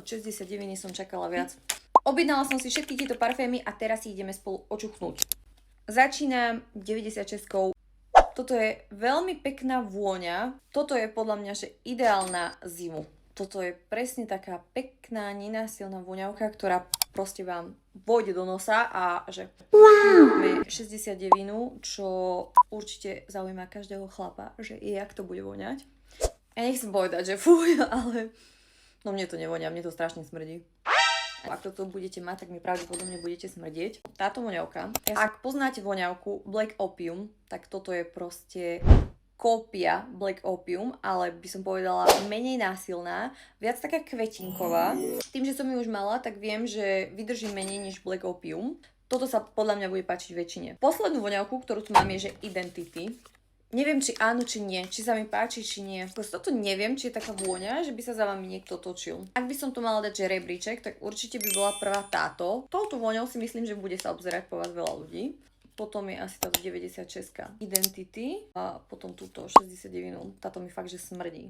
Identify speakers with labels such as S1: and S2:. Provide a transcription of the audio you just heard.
S1: Od 69 som čakala viac. Objednala som si všetky tieto parfémy a teraz si ideme spolu očuchnúť. Začínam 96. Toto je veľmi pekná vôňa. Toto je podľa mňa, že ideálna zimu. Toto je presne taká pekná, nenásilná voňavka, ktorá proste vám vôjde do nosa a že máme 69, čo určite zaujíma každého chlapa, že jak to bude voňať. Ja nechcem povedať, že fuj, ale no mne to nevonia, mne to strašne smrdí. Ak toto budete mať, tak mi pravdepodobne budete smrdieť. Táto voňavka, ak poznáte voňavku Black Opium, tak toto je proste kópia Black Opium, ale by som povedala menej násilná, viac taká kvetinková. Tým, že som ju už mala, tak viem, že vydrží menej než Black Opium. Toto sa podľa mňa bude páčiť väčšine. Poslednú voňavku, ktorú tu mám, je že Identity. Neviem, či áno, či nie, či sa mi páči, či nie. Toto neviem, či je taká vôňa, že by sa za vami niekto točil. Ak by som tu mala dať že rebríček, tak určite by bola prvá táto. Touto vôňou si myslím, že bude sa obzerať po vás veľa ľudí. Potom je asi táto 96 Identity a potom túto 69. Táto mi fakt, že smrdí.